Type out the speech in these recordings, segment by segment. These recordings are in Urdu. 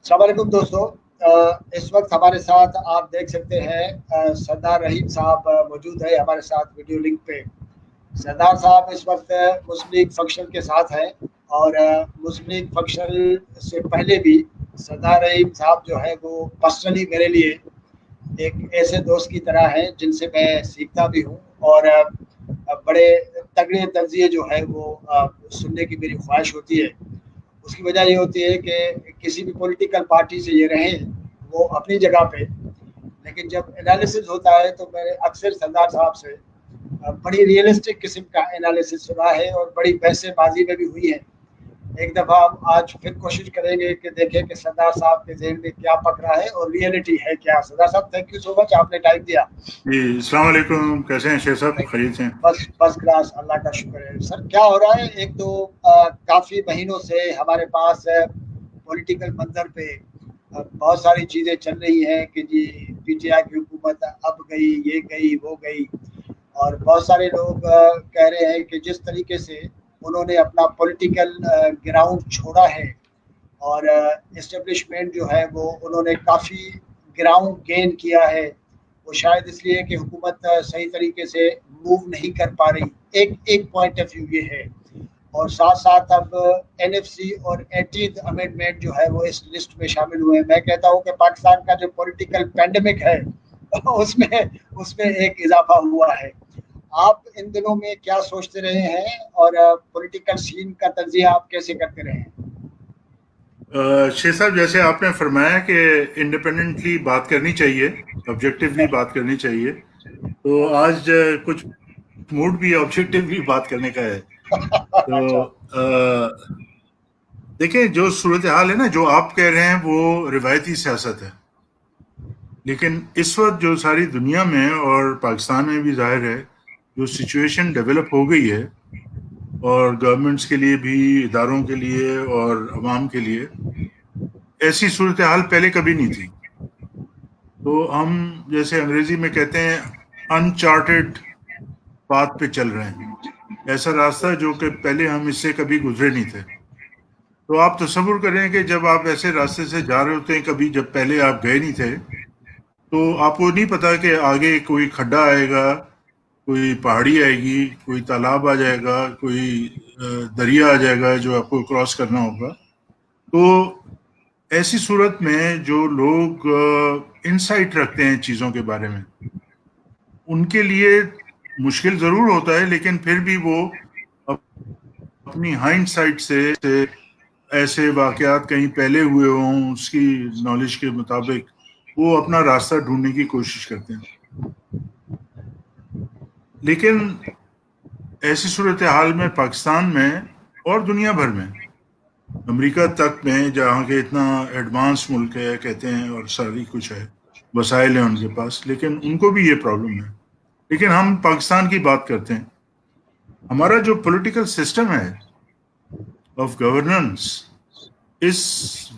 السلام علیکم دوستوں، اس وقت ہمارے ساتھ آپ دیکھ سکتے ہیں سردار رحیم صاحب موجود ہے ہمارے ساتھ ویڈیو لنک پہ۔ سردار صاحب اس وقت مسلم لیگ فنکشن کے ساتھ ہیں، اور مسلم لیگ فنکشن سے پہلے بھی سردار رحیم صاحب جو ہے وہ پرسنلی میرے لیے ایک ایسے دوست کی طرح ہیں جن سے میں سیکھتا بھی ہوں، اور بڑے تگڑے تجزیے جو ہے وہ سننے کی میری خواہش ہوتی ہے۔ اس کی وجہ یہ ہوتی ہے کہ کسی بھی پولیٹیکل پارٹی سے یہ رہیں وہ اپنی جگہ پہ، لیکن جب انالیسز ہوتا ہے تو میں نے اکثر سردار صاحب سے بڑی ریئلسٹک قسم کا انالیسز سنا ہے، اور بڑی بحثیں بازی میں بھی ہوئی ہیں۔ ایک دفعہ ہم آج پھر کوشش کریں گے کہ دیکھیں کہ سردار صاحب کے ذہن میں کیا پک رہا ہے اور ریئلٹی ہے کیا۔ سردار صاحب تھینک یو سو مچ، آپ نے ٹائم دیا۔ جی السلام علیکم، کیسے ہیں شیخ صاحب؟ خیریت سے ہیں؟ بس کلاس، اللہ کا شکر ہے۔ سر کیا ہو رہا ہے، ایک تو کافی مہینوں سے ہمارے پاس پولیٹیکل منظر پہ بہت ساری چیزیں چل رہی ہیں کہ جی پی ٹی آئی کی حکومت اب گئی، یہ گئی وہ گئی، اور بہت سارے لوگ کہہ رہے ہیں کہ جس طریقے سے انہوں نے اپنا پولیٹیکل گراؤنڈ چھوڑا ہے، اور اسٹیبلشمنٹ جو ہے وہ انہوں نے کافی گراؤنڈ گین کیا ہے، وہ شاید اس لیے کہ حکومت صحیح طریقے سے موو نہیں کر پا رہی۔ ایک پوائنٹ آف ویو یہ ہے، اور ساتھ ساتھ اب این ایف سی اور 18th امینڈمنٹ جو ہے وہ اس لسٹ میں شامل ہوئے ہیں۔ میں کہتا ہوں کہ پاکستان کا جو پولیٹیکل پینڈیمک ہے اس میں ایک اضافہ ہوا ہے۔ آپ ان دنوں میں کیا سوچتے رہے ہیں، اور پولیٹیکل سین کا تجزیہ آپ کیسے کرتے رہے ہیں؟ شیخ صاحب، جیسے آپ نے فرمایا کہ انڈیپینڈنٹلی بات کرنی چاہیے، آبجیکٹیولی بات کرنی چاہیے، تو آج کچھ موڈ بھی آبجیکٹیولی بات کرنے کا ہے۔ تو دیکھیں، جو صورتحال ہے نا، جو آپ کہہ رہے ہیں وہ روایتی سیاست ہے، لیکن اس وقت جو ساری دنیا میں اور پاکستان میں بھی ظاہر ہے جو سچویشن ڈیولپ ہو گئی ہے، اور گورنمنٹس کے لیے بھی، اداروں کے لیے اور عوام کے لیے، ایسی صورتحال پہلے کبھی نہیں تھی۔ تو ہم جیسے انگریزی میں کہتے ہیں انچارٹڈ پاتھ پہ چل رہے ہیں، ایسا راستہ جو کہ پہلے ہم اس سے کبھی گزرے نہیں تھے۔ تو آپ تصور کریں کہ جب آپ ایسے راستے سے جا رہے ہوتے ہیں، کبھی جب پہلے آپ گئے نہیں تھے، تو آپ کو نہیں پتا کہ آگے کوئی کھڈا آئے گا، کوئی پہاڑی آئے گی، کوئی تالاب آ جائے گا، کوئی دریا آ جائے گا جو آپ کو کراس کرنا ہوگا۔ تو ایسی صورت میں جو لوگ انسائٹ رکھتے ہیں چیزوں کے بارے میں، ان کے لیے مشکل ضرور ہوتا ہے، لیکن پھر بھی وہ اپنی ہائنڈ سائٹ سے ایسے واقعات کہیں پہلے ہوئے ہوں، اس کی نالج کے مطابق وہ اپنا راستہ ڈھونڈنے کی کوشش کرتے ہیں۔ لیکن ایسی صورتحال میں پاکستان میں اور دنیا بھر میں، امریکہ تک میں، جہاں کے اتنا ایڈوانس ملک ہے کہتے ہیں، اور ساری کچھ ہے، وسائل ہیں ان کے پاس، لیکن ان کو بھی یہ پرابلم ہے۔ لیکن ہم پاکستان کی بات کرتے ہیں، ہمارا جو پولیٹیکل سسٹم ہے آف گورننس، اس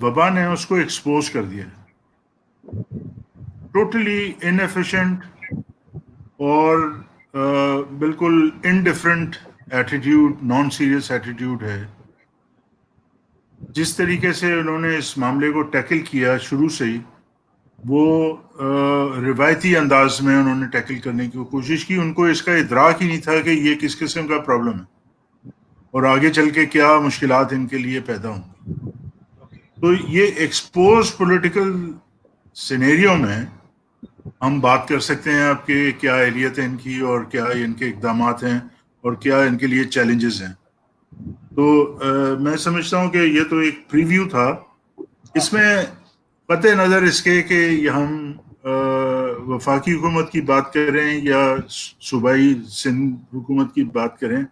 وبا نے اس کو ایکسپوز کر دیا ہے، ٹوٹلی انیفیشینٹ اور بالکل indifferent attitude, non serious attitude ہے۔ جس طریقے سے انہوں نے اس معاملے کو ٹیکل کیا شروع سے ہی، وہ روایتی انداز میں انہوں نے ٹیکل کرنے کی کوشش کی۔ ان کو اس کا ادراک ہی نہیں تھا کہ یہ کس قسم کا پرابلم ہے اور آگے چل کے کیا مشکلات ان کے لیے پیدا ہوں گی۔ تو یہ ایکسپوز پولیٹیکل سینیریو میں ہم بات کر سکتے ہیں آپ کے کیا اہلیت ہے ان کی، اور کیا ان کے اقدامات ہیں، اور کیا ان کے لیے چیلنجز ہیں۔ تو میں سمجھتا ہوں کہ یہ تو ایک پریویو تھا۔ اس میں قطع نظر اس کے کہ ہم وفاقی حکومت کی بات کریں یا صوبائی سندھ حکومت کی بات کریں،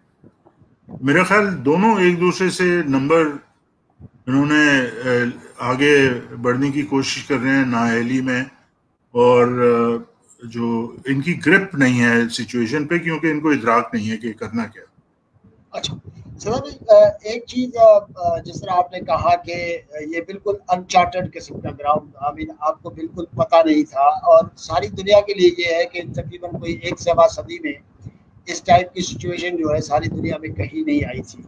میرا خیال دونوں ایک دوسرے سے نمبر انہوں نے آگے بڑھنے کی کوشش کر رہے ہیں نااہلی میں، اور جو ان کی گرپ نہیں ہے سچویشن پہ، کیونکہ ان کو ادراک نہیں ہے کہ کرنا کیا۔ اچھا سر، ایک چیز جس طرح آپ نے کہا کہ یہ بالکل انچارٹڈ قسم کا گراؤنڈ، آپ کو بالکل پتہ نہیں تھا، اور ساری دنیا کے لیے یہ ہے کہ تقریباً کوئی 1 سوا صدی میں اس ٹائپ کی سچویشن جو ہے ساری دنیا میں کہیں نہیں آئی تھی۔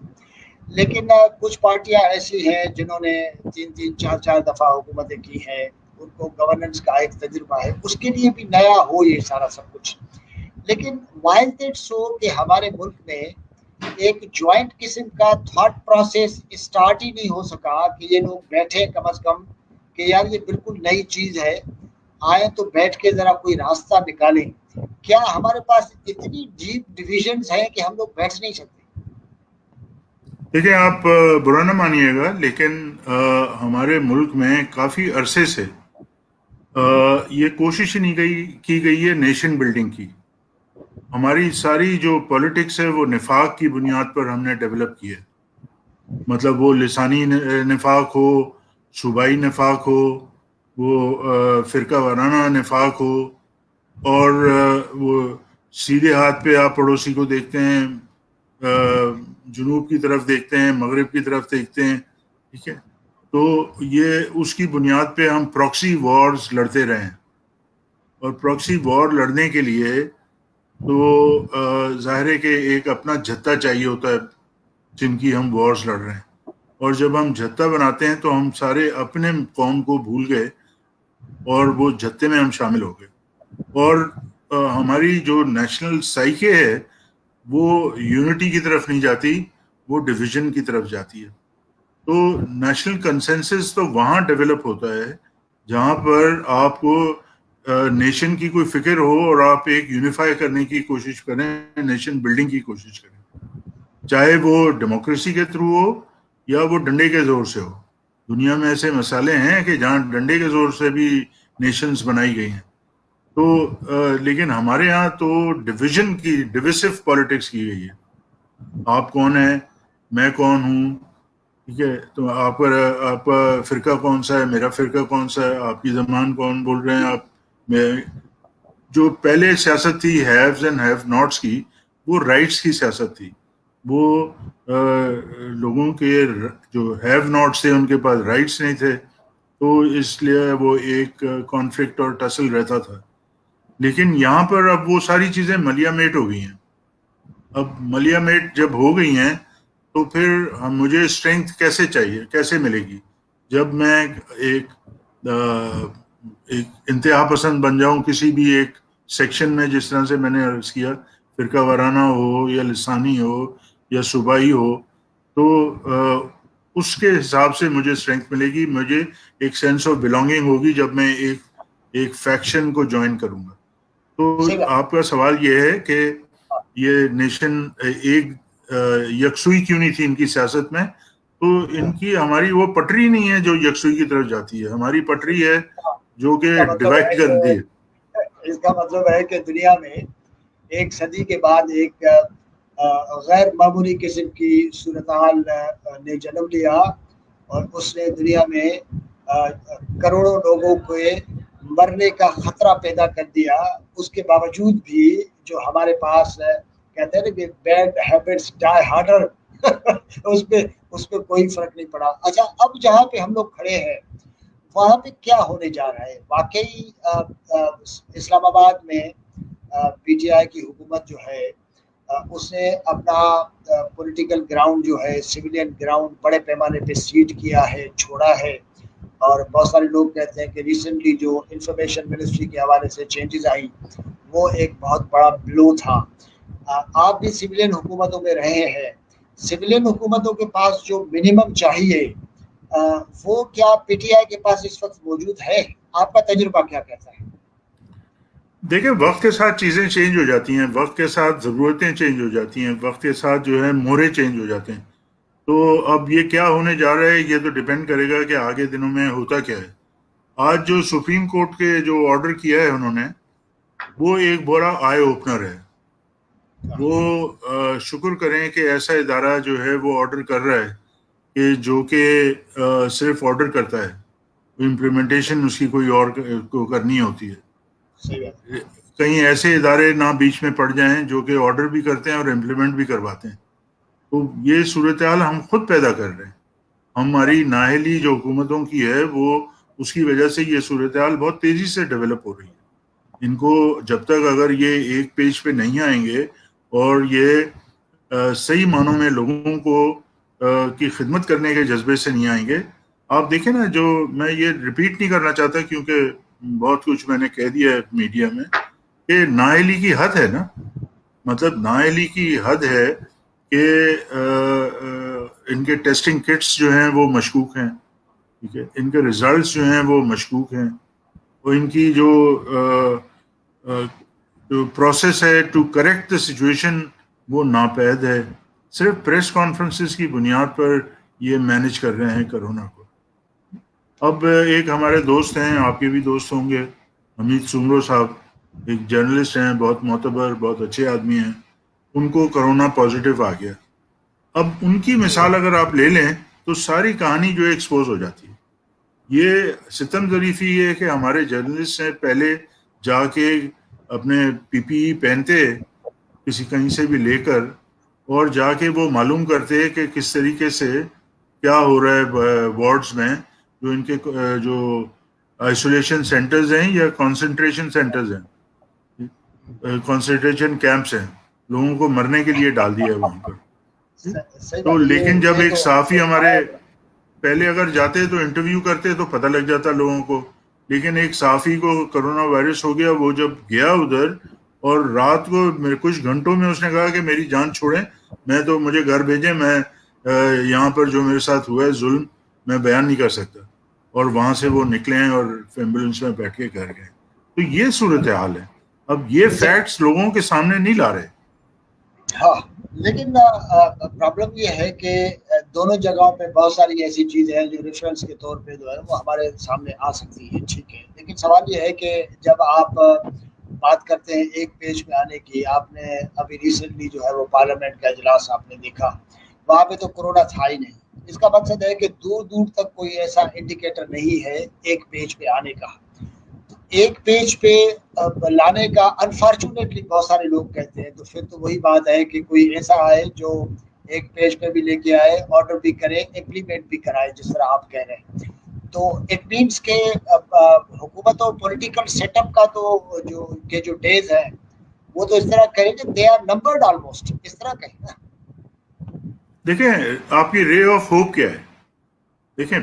لیکن کچھ پارٹیاں ایسی ہیں جنہوں نے 3 4 دفعہ حکومتیں کی ہیں، ان کو گورننس کا ایک تجربہ ہے، اس کے لیے بھی نیا ہو یہ سارا سب کچھ. لیکن وائل دیٹ سو کہ ہمارے ملک میں ایک جوائنٹ قسم کا تھاٹ پروسیس اسٹارٹ ہی نہیں ہو سکا کہ یہ لوگ بیٹھے کم از کم کہ یار یہ بالکل نئی چیز ہے، آئیں تو بیٹھ کے ذرا کوئی راستہ نکالیں. کیا ہمارے پاس اتنی ڈیپ ڈویژنز ہیں کہ ہم لوگ بیٹھ نہیں سکتے؟ دیکھیں، آپ برا نہ مانیے گا، لیکن ہمارے ملک میں کافی عرصے سے یہ کوشش نہیں کی گئی ہے نیشن بلڈنگ کی. ہماری ساری جو پولیٹکس ہے وہ نفاق کی بنیاد پر ہم نے ڈیولپ کی ہے. مطلب وہ لسانی نفاق ہو، صوبائی نفاق ہو، وہ فرقہ وارانہ نفاق ہو، اور وہ سیدھے ہاتھ پہ آپ پڑوسی کو دیکھتے ہیں، جنوب کی طرف دیکھتے ہیں، مغرب کی طرف دیکھتے ہیں، ٹھیک ہے. تو یہ اس کی بنیاد پہ ہم پراکسی وارز لڑتے رہے ہیں. اور پراکسی وار لڑنے کے لیے تو ظاہر ہے کہ ایک اپنا جھتہ چاہیے ہوتا ہے جن کی ہم وارز لڑ رہے ہیں. اور جب ہم جھتہ بناتے ہیں تو ہم سارے اپنے قوم کو بھول گئے اور وہ جھتے میں ہم شامل ہو گئے. اور ہماری جو نیشنل سائیکے ہے وہ یونٹی کی طرف نہیں جاتی، وہ ڈویژن کی طرف جاتی ہے. تو نیشنل کنسنسس تو وہاں ڈیولپ ہوتا ہے جہاں پر آپ کو نیشن کی کوئی فکر ہو اور آپ ایک یونیفائی کرنے کی کوشش کریں، نیشن بلڈنگ کی کوشش کریں، چاہے وہ ڈیموکریسی کے تھرو ہو یا وہ ڈنڈے کے زور سے ہو. دنیا میں ایسے مسئلے ہیں کہ جہاں ڈنڈے کے زور سے بھی نیشنز بنائی گئی ہیں. تو لیکن ہمارے ہاں تو ڈویژن کی، ڈویسو پالیٹکس کی گئی ہے. آپ کون ہیں، میں کون ہوں، ٹھیک ہے، تو آپ کا فرقہ کون سا ہے، میرا فرقہ کون سا ہے، آپ کی زبان کون بول رہے ہیں آپ. جو پہلے سیاست تھی ہیوز اینڈ ہیو ناٹس کی، وہ رائٹس کی سیاست تھی. وہ لوگوں کے جو ہیو ناٹس تھے ان کے پاس رائٹس نہیں تھے، تو اس لیے وہ ایک کانفلکٹ اور ٹسل رہتا تھا. لیکن یہاں پر اب وہ ساری چیزیں ملیا میٹ ہو گئی ہیں. اب ملیا میٹ جب ہو گئی ہیں تو پھر مجھے اسٹرینتھ کیسے چاہیے، کیسے ملے گی جب میں ایک انتہا پسند بن جاؤں کسی بھی ایک سیکشن میں. جس طرح سے میں نے عرض کیا، فرقہ وارانہ ہو یا لسانی ہو یا صوبائی ہو، تو اس کے حساب سے مجھے اسٹرینتھ ملے گی. مجھے ایک سینس آف بلانگنگ ہوگی جب میں ایک فیکشن کو جوائن کروں گا. تو صحیح بات. آپ کا سوال یہ ہے کہ یہ نیشن ایک یکسوئی کیوں نہیں تھی ان کی سیاست میں. تو ان کی، ہماری وہ پٹری نہیں ہے جو یکسوئی کی طرف جاتی ہے، ہماری پٹری ہے جو کہ اس کا مطلب ڈیوائڈ ہے کر دی ہے. اس کا مطلب ہے کہ دنیا میں ایک صدی کے بعد ایک غیر معمولی قسم کی صورتحال نے جنم لیا، اور اس نے دنیا میں کروڑوں لوگوں کو مرنے کا خطرہ پیدا کر دیا. اس کے باوجود بھی جو ہمارے پاس کہتے ہیں نا کہ بیڈ ہیبٹس ڈائی ہارڈر اس پہ کوئی فرق نہیں پڑا. اچھا، اب جہاں پہ ہم لوگ کھڑے ہیں وہاں پہ کیا ہونے جا رہا ہے؟ واقعی اسلام آباد میں پی ٹی آئی کی حکومت جو ہے اس نے اپنا پولیٹیکل گراؤنڈ جو ہے، سویلین گراؤنڈ بڑے پیمانے پہ سیٹ کیا ہے، چھوڑا ہے. اور بہت سارے لوگ کہتے ہیں کہ ریسنٹلی جو انفارمیشن منسٹری کے حوالے سے چینجز آئی وہ ایک بہت بڑا بلو تھا. آپ بھی سویلین حکومتوں میں رہے ہیں، سویلین حکومتوں کے پاس جو منیمم چاہیے وہ کیا پی ٹی آئی کے پاس اس وقت موجود ہے؟ آپ کا تجربہ کیا کہتا ہے؟ دیکھیں، وقت کے ساتھ چیزیں چینج ہو جاتی ہیں، وقت کے ساتھ ضرورتیں چینج ہو جاتی ہیں، وقت کے ساتھ جو ہے مورے چینج ہو جاتے ہیں. تو اب یہ کیا ہونے جا رہا ہے یہ تو ڈیپینڈ کرے گا کہ آگے دنوں میں ہوتا کیا ہے. آج جو سپریم کورٹ کے جو آرڈر کیا ہے انہوں نے، وہ ایک بڑا آئی اوپنر ہے. وہ شکر کریں کہ ایسا ادارہ جو ہے وہ آرڈر کر رہا ہے کہ جو کہ صرف آرڈر کرتا ہے، امپلیمنٹیشن اس کی کوئی اور کو کرنی ہوتی ہے. صحیح بات. کہیں ایسے ادارے نہ بیچ میں پڑ جائیں جو کہ آرڈر بھی کرتے ہیں اور امپلیمنٹ بھی کرواتے ہیں. تو یہ صورتحال ہم خود پیدا کر رہے ہیں. ہماری نااہلی جو حکومتوں کی ہے وہ اس کی وجہ سے یہ صورتحال بہت تیزی سے ڈیولپ ہو رہی ہے. ان کو جب تک اگر یہ ایک پیج پہ نہیں آئیں گے اور یہ صحیح معنوں میں لوگوں کو کی خدمت کرنے کے جذبے سے نہیں آئیں گے. آپ دیکھیں نا, جو میں یہ ریپیٹ نہیں کرنا چاہتا کیونکہ بہت کچھ میں نے کہہ دیا ہے میڈیا میں, کہ نااہلی کی حد ہے نا, مطلب نااہلی کی حد ہے کہ ان کے ٹیسٹنگ کٹس جو ہیں وہ مشکوک ہیں, ٹھیک ہے, ان کے ریزلٹس جو ہیں وہ مشکوک ہیں, اور ان کی جو پروسیس ہے ٹو کریکٹ دا سچویشن وہ ناپید ہے. صرف پریس کانفرنسز کی بنیاد پر یہ مینج کر رہے ہیں کرونا کو. اب ایک ہمارے دوست ہیں, آپ کے بھی دوست ہوں گے, حمید سومرو صاحب, ایک جرنلسٹ ہیں, بہت معتبر, بہت اچھے آدمی ہیں, ان کو کرونا پازیٹیو آ گیا. اب ان کی مثال اگر آپ لے لیں تو ساری کہانی جو ہے ایکسپوز ہو جاتی ہے. یہ ستم ظریفی یہ ہے کہ ہمارے جرنلسٹ ہیں پہلے جا کے اپنے پی پی ای پہنتے کسی کہیں سے بھی لے کر, اور جا کے وہ معلوم کرتے کہ کس طریقے سے کیا ہو رہا ہے وارڈز میں, جو ان کے جو آئسولیشن سینٹرز ہیں یا کنسنٹریشن سینٹرز ہیں, کنسنٹریشن کیمپس ہیں, لوگوں کو مرنے کے لیے ڈال دیا ہے وہاں پر. تو لیکن جب ایک صحافی ہمارے پہلے اگر جاتے تو انٹرویو کرتے تو پتہ لگ جاتا لوگوں کو, لیکن ایک صحافی کو کرونا وائرس ہو گیا, وہ جب گیا ادھر اور رات کو کچھ گھنٹوں میں اس نے کہا کہ میری جان چھوڑیں, میں تو مجھے گھر بھیجیں, میں یہاں پر جو میرے ساتھ ہوا ہے ظلم میں بیان نہیں کر سکتا, اور وہاں سے وہ نکلے ہیں اور ایمبولینس میں بیٹھ کے گھر گئے. تو یہ صورتحال ہے. اب یہ فیکٹس لوگوں کے سامنے نہیں لا رہے. ہاں, لیکن پرابلم یہ ہے کہ دونوں جگہوں پہ بہت ساری ایسی چیزیں ہیں جو ریفرنس کے طور پہ جو ہے وہ ہمارے سامنے آ سکتی ہیں, ٹھیک ہے, لیکن سوال یہ ہے کہ جب آپ بات کرتے ہیں ایک پیج پہ آنے کی, آپ نے ابھی ریسنٹلی جو ہے وہ پارلیمنٹ کا اجلاس آپ نے دیکھا, وہاں پہ تو کورونا تھا ہی نہیں. اس کا مقصد ہے کہ دور دور تک کوئی ایسا انڈیکیٹر نہیں ہے ایک پیج پہ آنے کا. ایک پیج پہ لانے کا انفارچونیٹلی بہت سارے لوگ کہتے ہیں, تو پھر تو وہی بات ہے کہ کوئی ایسا آئے جو ایک پیج پہ بھی لے کے آئے, آرڈر بھی کرے, امپلیمنٹ بھی کرائے, جس طرح آپ کہہ رہے ہیں. تو اٹ مینس کہ حکومت اور پولیٹیکل سیٹ اپ کا تو جو ڈیز ہیں وہ تو اس طرح کہیں کہ دے آر نمبرڈ آلموسٹ, اس طرح کہیں نا. دیکھیں آپ کی رے آف ہوپ کیا ہے. دیکھیں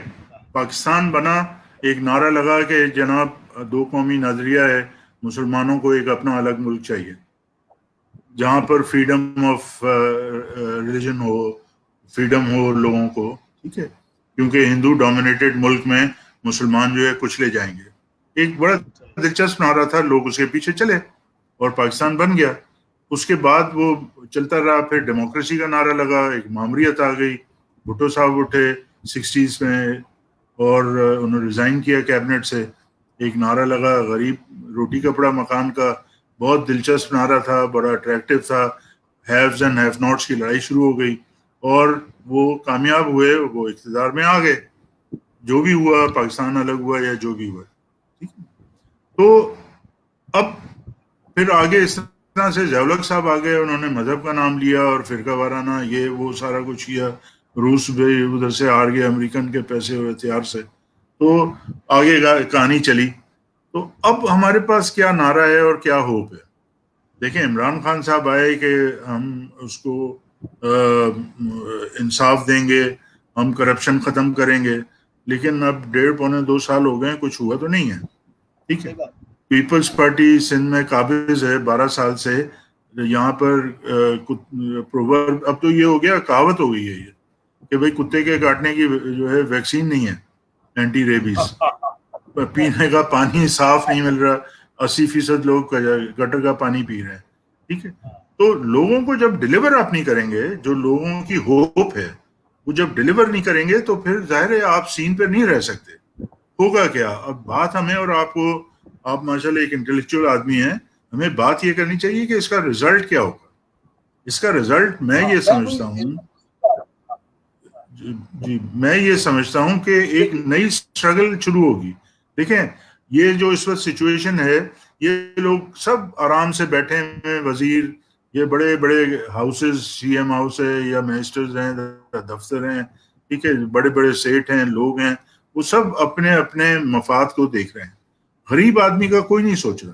پاکستان بنا, ایک نعرہ لگا کہ جناب دو قومی نظریہ ہے, مسلمانوں کو ایک اپنا الگ ملک چاہیے جہاں پر فریڈم آف ریلیجن ہو, فریڈم ہو لوگوں کو, ٹھیک ہے, کیونکہ ہندو ڈومینیٹڈ ملک میں مسلمان جو ہے کچلے جائیں گے. ایک بڑا دلچسپ نعرہ تھا, لوگ اس کے پیچھے چلے اور پاکستان بن گیا. اس کے بعد وہ چلتا رہا, پھر ڈیموکریسی کا نعرہ لگا, ایک معموریت آ گئی, بھٹو صاحب اٹھے 60s میں اور انہوں نے ریزائن کیا کیبنٹ سے, ایک نعرہ لگا غریب روٹی کپڑا مکان کا, بہت دلچسپ نعرہ تھا, بڑا اٹریکٹیو تھا, ہیوز اینڈ ہیو ناٹس کی لڑائی شروع ہو گئی اور وہ کامیاب ہوئے, وہ اقتدار میں آ گئے. جو بھی ہوا, پاکستان الگ ہوا یا جو بھی ہوا, ٹھیک ہے. تو اب پھر آگے اس طرح سے ضیاء صاحب آ گئے, انہوں نے مذہب کا نام لیا اور فرقہ وارانہ یہ وہ سارا کچھ کیا, روس بھی ادھر سے ہار گیا امریکن کے پیسے اور ہتھیار سے, تو آگے کہانی چلی. تو اب ہمارے پاس کیا نعرہ ہے اور کیا ہوپ ہے. دیکھیں عمران خان صاحب آئے کہ ہم اس کو انصاف دیں گے, ہم کرپشن ختم کریں گے, لیکن اب 1.5-2 سال ہو گئے, کچھ ہوا تو نہیں ہے, ٹھیک ہے. پیپلز پارٹی سندھ میں قابض ہے 12 سال سے, یہاں پر اب تو یہ ہو گیا, کہاوت ہو گئی ہے یہ کہ بھئی کتے کے کاٹنے کی جو ہے ویکسین نہیں ہے, اینٹی ریبیز. پینے کا پانی صاف نہیں مل رہا, 80% لوگ گٹر کا پانی پی رہے ہیں, ٹھیک ہے. تو لوگوں کو جب ڈیلیور آپ نہیں کریں گے, جو لوگوں کی ہوپ ہے وہ جب ڈیلیور نہیں کریں گے تو پھر ظاہر ہے آپ سین پہ نہیں رہ سکتے. ہوگا کیا؟ اب بات ہمیں اور آپ کو, آپ ماشاءاللہ ایک انٹلیکچوئل آدمی ہیں, ہمیں بات یہ کرنی چاہیے کہ اس کا رزلٹ کیا ہوگا. اس کا رزلٹ میں یہ سمجھتا ہوں, جی میں یہ سمجھتا ہوں کہ ایک نئی سٹرگل شروع ہوگی. دیکھیں یہ جو اس وقت سچویشن ہے, یہ لوگ سب آرام سے بیٹھے ہیں, وزیر, یہ بڑے بڑے ہاؤسز, سی ایم ہاؤس ہے یا منسٹرز ہیں, دفتر ہیں, ٹھیک ہے, بڑے بڑے سیٹ ہیں, لوگ ہیں, وہ سب اپنے اپنے مفاد کو دیکھ رہے ہیں. غریب آدمی کا کوئی نہیں سوچ رہا.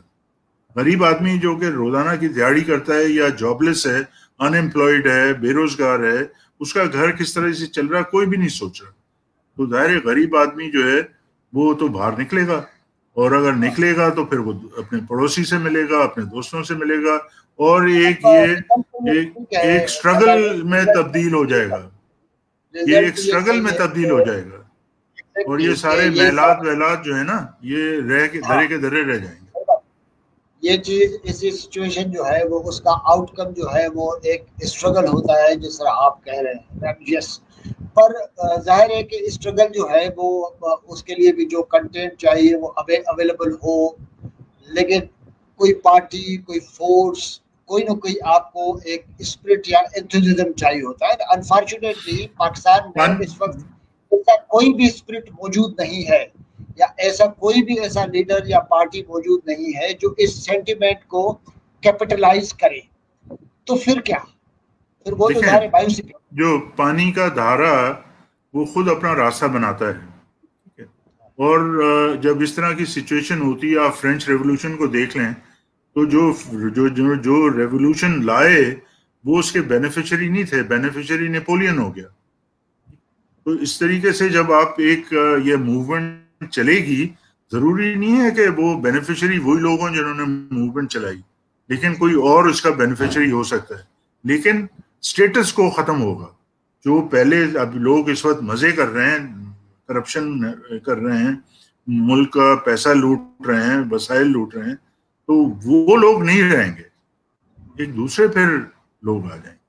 غریب آدمی جو کہ روزانہ کی دیہڑی کرتا ہے یا جاب لیس ہے, ان امپلائڈ ہے, بے روزگار ہے, اس کا گھر کس طرح سے چل رہا کوئی بھی نہیں سوچ رہا. تو ظاہر غریب آدمی جو ہے وہ تو باہر نکلے گا, اور اگر نکلے گا تو پھر وہ اپنے پڑوسی سے ملے گا, اپنے دوستوں سے ملے گا, اور ایک سٹرگل میں تبدیل ہو جائے گا. یہ ایک سٹرگل میں تبدیل ہو جائے گا, اور یہ سارے محلات جو ہے نا یہ دھرے کے دھرے رہ جائیں گے. یہ چیز اسی سچویشن جو ہے وہ اس کا آؤٹ کم جو ہے وہ ایک اسٹرگل ہوتا ہے جس طرح آپ کہہ رہے ہیں. یس, پر ظاہر ہے کہ اسٹرگل جو ہے وہ اس کے لیے بھی جو کنٹینٹ چاہیے وہ اویلیبل ہو, لیکن کوئی پارٹی, کوئی فورس, کوئی نہ کوئی آپ کو ایک اسپرٹ یا انتھوزیزم چاہیے ہوتا ہے. انفارچونیٹلی پاکستان میں اس وقت ایسا کوئی بھی اسپرٹ موجود نہیں ہے, یا ایسا کوئی بھی ایسا لیڈر یا پارٹی موجود نہیں ہے جو اس سینٹیمنٹ کو کیپٹلائز کرے. تو پھر کیا, پھر وہ تو ظاہر ہے جو پانی کا دھارا وہ خود اپنا راستہ بناتا ہے, اور جب اس طرح کی سچویشن ہوتی ہے, آپ فرینچ ریولوشن کو دیکھ لیں تو جو ریولوشن لائے وہ اس کے بینیفیشری نہیں تھے, بینیفیشری نیپولین ہو گیا. تو اس طریقے سے جب آپ ایک یہ موومنٹ چلے گی, ضروری نہیں ہے کہ وہ بینیفیشری وہی لوگ ہوں جنہوں نے موومنٹ چلائی, لیکن کوئی اور اس کا بینیفیشری ہو سکتا ہے. لیکن سٹیٹس کو ختم ہوگا. جو پہلے اب لوگ اس وقت مزے کر رہے ہیں, کرپشن کر رہے ہیں, ملک کا پیسہ لوٹ رہے ہیں, وسائل لوٹ رہے ہیں, تو وہ لوگ نہیں رہیں گے, ایک دوسرے پھر لوگ آ جائیں گے.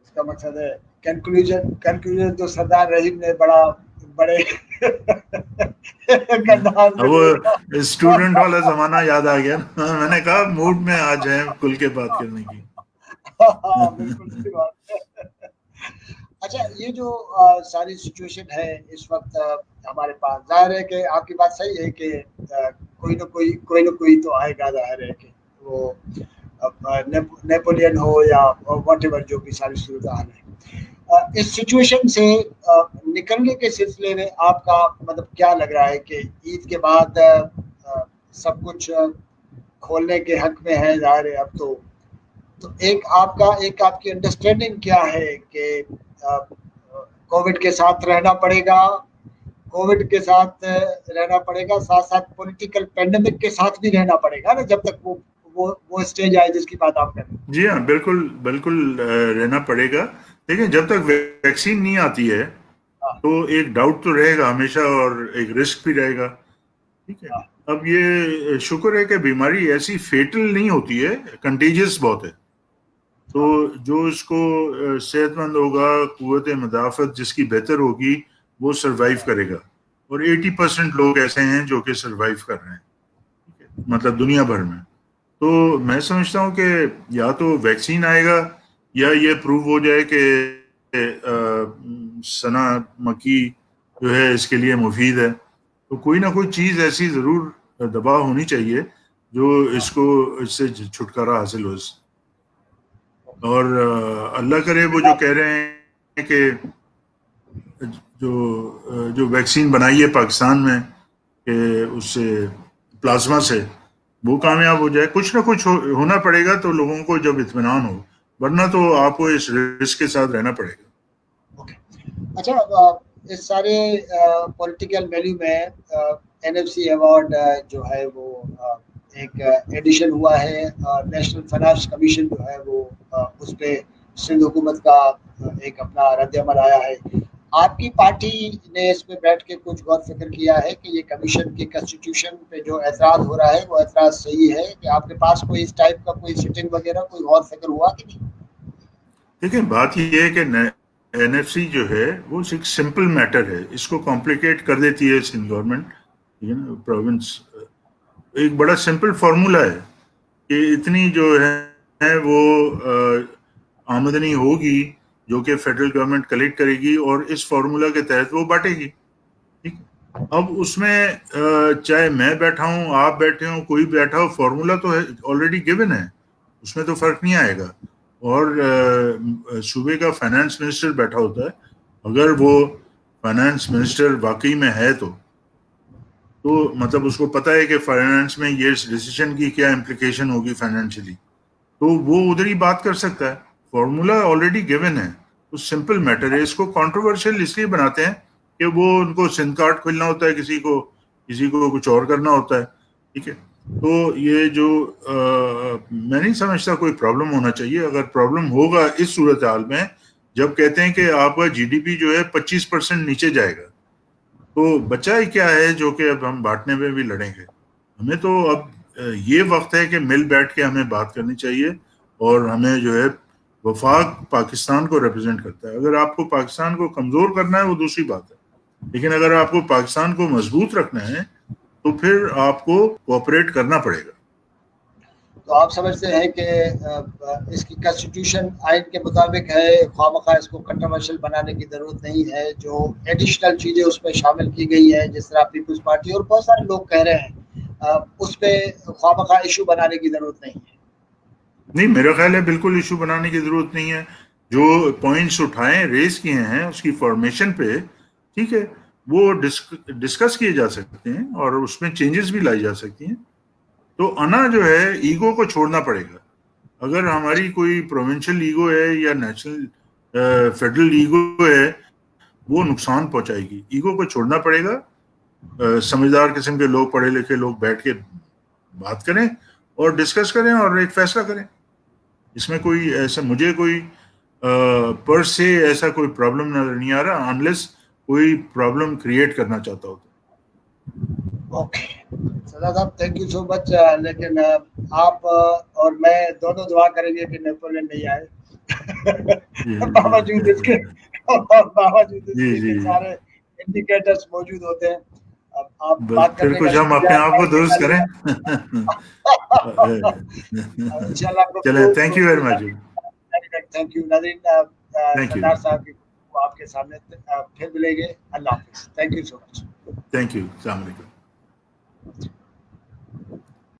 اس کا مقصد ہے کنکلوژن تو سردار رحیم نے بڑے وہ اسٹوڈنٹ والا زمانہ یاد آ گیا, میں نے کہا موڈ میں آ جائیں کھل کے بات کرنے کی. بالکل صحیح بات ہے. اچھا, یہ جو ساری سچویشن ہے اس وقت ہمارے پاس, ظاہر ہے کہ آپ کی بات صحیح ہے کہ کوئی نہ کوئی تو آئے گا. ظاہر ہے کہ وہ نیپولین ہو یا واٹ ایور جو بھی ساری صورتحال ہے. اس سچویشن سے نکلنے کے سلسلے میں آپ کا مطلب کیا لگ رہا ہے کہ عید کے بعد سب کچھ کھولنے کے حق میں ہے, ظاہر ہے اب تو ایک آپ کی انڈرسٹینڈنگ کیا ہے کہ کووڈ کے ساتھ رہنا پڑے گا, ساتھ ساتھ پولیٹیکل پینڈیمک کے ساتھ بھی رہنا پڑے گا نا, جب تک وہ اسٹیج آئے جس کی بات آپ کریں. جی ہاں, بالکل رہنا پڑے گا. دیکھیں جب تک ویکسین نہیں آتی ہے تو ایک ڈاؤٹ تو رہے گا ہمیشہ, اور ایک رسک بھی رہے گا. ٹھیک ہے, اب یہ شکر ہے کہ بیماری ایسی فیٹل نہیں ہوتی ہے, کنٹیجس بہت ہے. تو جو اس کو صحت مند ہوگا, قوت مدافعت جس کی بہتر ہوگی, وہ سروائیو کرے گا. اور 80% لوگ ایسے ہیں جو کہ سروائیو کر رہے ہیں, مطلب دنیا بھر میں. تو میں سمجھتا ہوں کہ یا تو ویکسین آئے گا, یا یہ پروو ہو جائے کہ سنا مکی جو ہے اس کے لیے مفید ہے. تو کوئی نہ کوئی چیز ایسی ضرور دبا ہونی چاہیے جو اس سے چھٹکارا حاصل ہو. اور اللہ کرے وہ جو کہہ رہے ہیں کہ جو ویکسین بنائی ہے پاکستان میں کہ اس سے پلازما سے, وہ کامیاب ہو جائے. کچھ نہ کچھ ہونا پڑے گا تو لوگوں کو جب اطمینان ہو, ورنہ تو آپ کو اس رسک کے ساتھ رہنا پڑے گا. اچھا, اس سارے پولیٹیکل ویلیو میں NFC ایوارڈ جو ہے وہ ایک ایڈیشن ہوا ہے, نیشنل فائنانس کمیشن جو ہے وہ اس پہ سندھ حکومت کا ایک اپنا رد عمل آیا ہے. آپ کی پارٹی نے اس پہ بیٹھ کے کچھ غور فکر کیا ہے کہ یہ کمیشن کی کنسٹیٹیوشن پہ جو اعتراض ہو رہا ہے وہ اعتراض صحیح ہے, کہ آپ کے پاس کوئی اس ٹائپ کا کوئی سٹنگ وغیرہ کوئی غور فکر ہوا کہ نہیں؟ دیکھیں بات یہ ہے کہ NFC جو ہے وہ ایک سمپل میٹر ہے, اس کو کمپلیکیٹ کر دیتی ہے سندھ گورنمنٹ, پروونس. ایک بڑا سمپل فارمولا ہے کہ اتنی جو ہے وہ آمدنی ہوگی جو کہ فیڈرل گورنمنٹ کلیکٹ کرے گی, اور اس فارمولا کے تحت وہ بانٹے گی. ٹھیک, اب اس میں چاہے میں بیٹھا ہوں, آپ بیٹھے ہوں, کوئی بیٹھا ہو, فارمولا تو آلریڈی گیون ہے, اس میں تو فرق نہیں آئے گا. اور صوبے کا فائنانس منسٹر بیٹھا ہوتا ہے, اگر وہ فائنانس منسٹر واقعی میں ہے تو مطلب اس کو پتہ ہے کہ فائنانس میں یہ ڈیسیژن کی کیا امپلیکیشن ہوگی فائنینشلی, تو وہ ادھر ہی بات کر سکتا ہے. فارمولا آلریڈی گیون ہے, تو سمپل میٹر ہے. اس کو کنٹروورشل اس لیے بناتے ہیں کہ وہ ان کو سم کارڈ کھولنا ہوتا ہے, کسی کو کچھ اور کرنا ہوتا ہے. ٹھیک ہے, تو یہ جو میں نہیں سمجھتا کوئی پرابلم ہونا چاہیے. اگر پرابلم ہوگا اس صورتحال میں جب کہتے ہیں کہ آپ کا جی ڈی پی جو ہے 25% نیچے جائے گا, تو بچہ ہی کیا ہے جو کہ اب ہم بانٹنے میں بھی لڑیں گے. ہمیں تو اب یہ وقت ہے کہ مل بیٹھ کے ہمیں بات کرنی چاہیے, اور ہمیں جو ہے وفاق پاکستان کو ریپرزینٹ کرتا ہے. اگر آپ کو پاکستان کو کمزور کرنا ہے وہ دوسری بات ہے, لیکن اگر آپ کو پاکستان کو مضبوط رکھنا ہے تو پھر آپ کو کوآپریٹ کرنا پڑے گا. تو آپ سمجھتے ہیں کہ اس کی کنسٹیٹیوشن آئین کے مطابق ہے, خواہ مخواہ اس کو کنٹروورشل بنانے کی ضرورت نہیں ہے. جو ایڈیشنل چیزیں اس میں شامل کی گئی ہیں, جس طرح پیپلز پارٹی اور بہت سارے لوگ کہہ رہے ہیں, اس پہ خواہ مخواہ ایشو بنانے کی ضرورت نہیں ہے. نہیں, میرا خیال ہے بالکل ایشو بنانے کی ضرورت نہیں ہے. جو پوائنٹس اٹھائیں ریز کیے ہیں اس کی فارمیشن پہ, ٹھیک ہے, وہ ڈسکس کیے جا سکتے ہیں اور اس میں چینجز بھی لائی جا سکتی ہیں. تو انا جو ہے ایگو کو چھوڑنا پڑے گا. اگر ہماری کوئی پروونشل ایگو ہے یا نیشنل فیڈرل ایگو ہے, وہ نقصان پہنچائے گی. ایگو کو چھوڑنا پڑے گا. سمجھدار قسم کے لوگ, پڑھے لکھے لوگ بیٹھ کے بات کریں اور ڈسکس کریں اور ایک فیصلہ کریں. اس میں کوئی ایسا, مجھے کوئی پر سے ایسا کوئی پرابلم نظر نہیں آ رہا, انلیس کوئی پرابلم کریٹ کرنا چاہتا ہو. اوکے سردار صاحب, تھینک یو سو مچ. لیکن آپ اور میں دونوں دعا کریں گے کہ نیپولین نہیں آئے, باوجود اس کے جی جی, کہ سارے انڈیکیٹرز موجود ہوتے ہیں. اب آپ بس بات پھر کرنے کا کچھ ہم اپنے آپ کو درست کریں. انشاءاللہ. چلیں, thank you very much. Thank you ناظرین, تھینک یو, سردار صاحب کی آپ کے سامنے پھر ملیں گے. اللہ حافظ. Thank you so much. Thank you. السلام علیکم.